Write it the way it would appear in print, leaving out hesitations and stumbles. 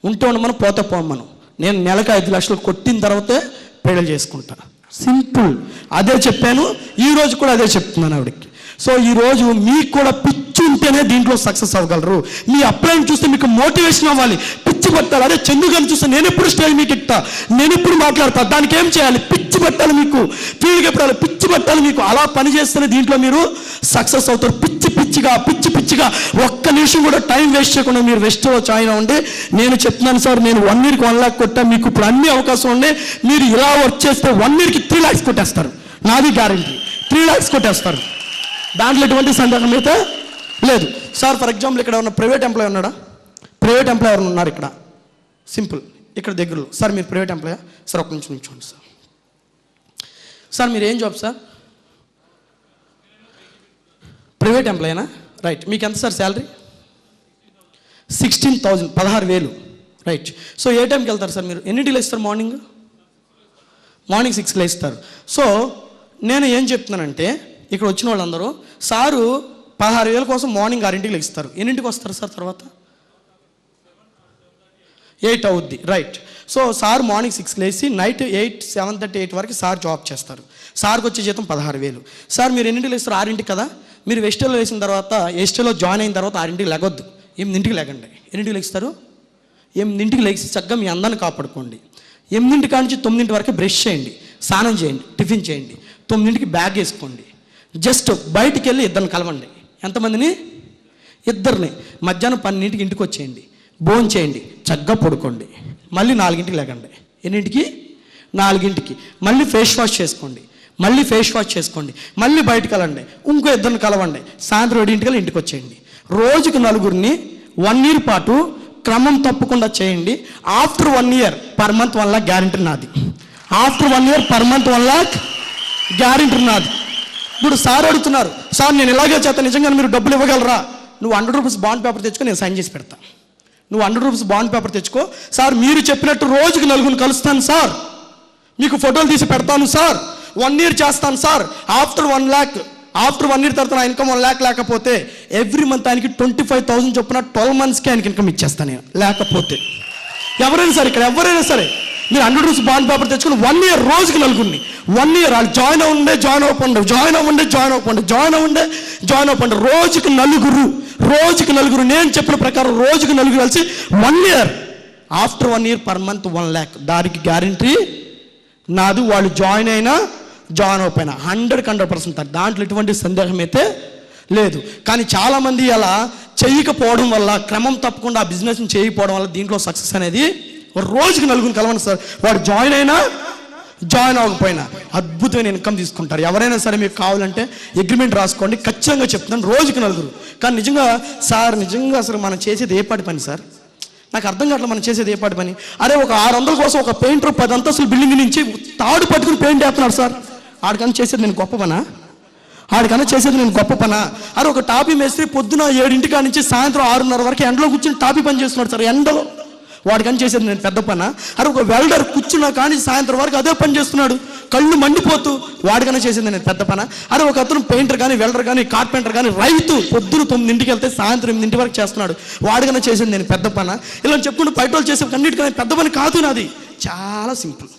ఉంటే ఉండమని పోతే పోమ్మను. నేను నెలకు 5 లక్షలు కొట్టిన తర్వాతే పెళ్ళి చేసుకుంటా. సింపుల్. అదే చెప్పాను, ఈరోజు కూడా అదే చెప్తున్నాను ఆవిడకి. సో ఈరోజు మీకు కూడా పిచ్చి ఉంటేనే దీంట్లో సక్సెస్ అవ్వగలరు. మీ అప్లైని చూస్తే మీకు మోటివేషన్ అవ్వాలి, పిచ్చి పట్టాలి. అదే చందు గారిని చూస్తే నేను ఎప్పుడు స్టైల్ మీకు ఎక్కుతా, నేను ఎప్పుడు మాట్లాడతా, దానికి ఏం చేయాలి? పిచ్చి పట్టాలి మీకు, ఫీల్డ్కి ఎప్పుడు పిచ్చి పట్టాలి మీకు. అలా పని చేస్తేనే దీంట్లో మీరు సక్సెస్ అవుతారు. పిచ్చి పిచ్చిగా ఒక్క నిమిషం కూడా టైం వేస్ట్ చేయకుండా మీరు రెస్ట్లో జాయిన్ అవ్వండి. నేను చెప్తున్నాను సార్, నేను 1 yearకి 1 lakh కొట్టా. మీకు ఇప్పుడు అన్ని అవకాశం ఉండే. మీరు ఇలా వర్క్ చేస్తే 1 yearకి 3 lakhs కొట్టేస్తారు. నాది గ్యారంటీ, 3 lakhs కొట్టేస్తారు. దాంట్లో ఎటువంటి సందేహం అయితే లేదు. సార్ ఫర్ ఎగ్జాంపుల్ ఇక్కడ ఉన్న ప్రైవేట్ ఎంప్లాయీ ఉన్నాడా? ప్రైవేట్ ఎంప్లాయీ ఎవరు ఉన్నారు ఇక్కడ? సింపుల్, ఇక్కడ దగ్గరలో. సార్ మీరు ప్రైవేట్ ఎంప్లాయా? సార్ ఒక్క నిమిషం చూడండి సార్. సార్ మీరు ఏం జాబ్ సార్? ప్రైవేట్ ఎంప్లాయీనా? రైట్. మీకు ఎంత సార్ శాలరీ? 16,000, 16,000. రైట్. సో ఏ టైంకి వెళ్తారు సార్ మీరు? ఎన్నింటికి లేస్తారు? మార్నింగ్ 6కి లేస్తారు. సో నేను ఏం చెప్తున్నానంటే, ఇక్కడ వచ్చిన వాళ్ళందరూ సారు 16,000 కోసం మార్నింగ్ 6కి లేస్తారు. ఎన్నింటికి వస్తారు సార్? తర్వాత 8 అవుద్ది. రైట్. సో సార్ మార్నింగ్ 6కి లేచి నైట్ 7:30, 8 వరకు సార్ జాబ్ చేస్తారు. సార్కి వచ్చే జీతం 16,000. సార్ మీరు ఎన్నింటికి లేస్తారు? 6కి కదా. మీరు వెస్టేలో వేసిన తర్వాత, ఎస్టేలో జాయిన్ అయిన తర్వాత 6కి లెగొద్దు, 8కి లెగండి. ఎన్నింటికి లేస్తారు? 8కి లేచి చక్కగా మీ అందాన్ని కాపాడుకోండి. 8 కాడి నుంచి 9 వరకు బ్రష్ చేయండి, స్నానం చేయండి, టిఫిన్ చేయండి. 9కి బ్యాగ్ వేసుకోండి. జస్ట్ బయటికి వెళ్ళి ఇద్దరిని కలవండి. ఎంతమందిని? ఇద్దరిని. మధ్యాహ్నం 12కి ఇంటికి వచ్చేయండి, భోజనం చేయండి, చక్కగా పడుకోండి. మళ్ళీ 4కి లెగండి. ఎన్నింటికి? 4కి. మళ్ళీ ఫేస్ వాష్ చేసుకోండి, మళ్ళీ బయటకు వెళ్ళండి, ఇంకో ఇద్దరిని కలవండి. సాయంత్రం 7కి ఇంటికి వచ్చేయండి. రోజుకు 4 1 year పాటు క్రమం తప్పకుండా చేయండి. After 1 year per month 1 lakh guarantee నాది. After 1 year per month 1 lakh guarantee నాది. ఇప్పుడు సార్ అడుగుతున్నారు, సార్ నేను ఇలాగే చేస్తాను, నిజంగా మీరు డబ్బులు ఇవ్వగలరా? నువ్వు 100 rupees బాండ్ పేపర్ తెచ్చుకో, నేను సైన్ చేసి పెడతా. నువ్వు 100 rupees బాండ్ పేపర్ తెచ్చుకో. సార్ మీరు చెప్పినట్టు రోజుకి 4 కలుస్తాను సార్, మీకు ఫోటోలు తీసి పెడతాను సార్, 1 year చేస్తాను sir. After 1 lakh, after 1 year తర్వాత నా ఇన్కమ్ 1 lakh లేకపోతే ఎవ్రీ మంత్ ఆయనకి 25,000 చొప్పున 12 monthsకి ఆయనకి ఇన్కమ్ ఇచ్చేస్తాను నేను. లేకపోతే ఎవరైనా సరే, ఇక్కడ ఎవరైనా సరే మీరు 100 rupees బాండ్ పేపర్ తెచ్చుకుని 1 year రోజుకి 4 1 year వాళ్ళు జాయిన్ అవ్వండి, జాయిన్ అవ్వకుండా, రోజుకి 4 నేను చెప్పిన ప్రకారం రోజుకి 4 కలిసి 1 year. After 1 year per month 1 lakh. దానికి గ్యారంటీ నాది. వాళ్ళు జాయిన్ అయినా జాయిన్ అవ్వకపోయినా 100% దాంట్లో ఎటువంటి సందేహం అయితే లేదు. కానీ చాలామంది అలా చేయకపోవడం వల్ల, క్రమం తప్పకుండా ఆ బిజినెస్ని చేయకపోవడం వల్ల దీంట్లో సక్సెస్ అనేది రోజుకి 4 కలవండి సార్. వాడు జాయిన్ అయినా జాయిన్ అవ్వకపోయినా అద్భుతమైన ఇన్కమ్ తీసుకుంటారు. ఎవరైనా సరే మీకు కావాలంటే అగ్రిమెంట్ రాసుకోండి, ఖచ్చితంగా చెప్తున్నాను, రోజుకి 4. కానీ నిజంగా సార్, నిజంగా అసలు మనం చేసేది ఏ పాటి పని సార్? నాకు అర్థం కావట్లేదు మనం చేసేది ఏ పాటి పని. అరే ఒక 600 కోసం ఒక పెయింటర్ 10 అంతస్తుల బిల్డింగ్ నుంచి తాడు పట్టుకుని పెయింట్ వేస్తున్నాడు సార్. ఆడికన్నా చేసేది నేను గొప్ప పనా? అరే ఒక టాపీ మేస్త్రి పొద్దున 7 కాడి నుంచి సాయంత్రం 6:30 వరకు ఎండలో కూర్చుని టాపీ పని చేస్తున్నాడు సార్, ఎండలో. వాడికని చేసేది నేను పెద్ద పనా? అరే ఒక వెల్డర్ కూర్చున్నా కానీ సాయంత్రం వరకు అదే పని చేస్తున్నాడు, కళ్ళు మండిపోతూ, వాడికన్నా చేసేది నేను పెద్ద పనా? అరే ఒక అతను పెయింటర్ కానీ, వెల్డర్ కానీ, కార్పెంటర్ కానీ, రైతు పొద్దున 9కి వెళ్తే సాయంత్రం 8 వరకు చేస్తున్నాడు, వాడికన్నా చేసేది నేను పెద్ద పనా? ఇలా చెప్పుకుంటూ బయట వాళ్ళు చేసే అన్నిటికన్నా పెద్ద పని కాదు నాది. చాలా సింపుల్.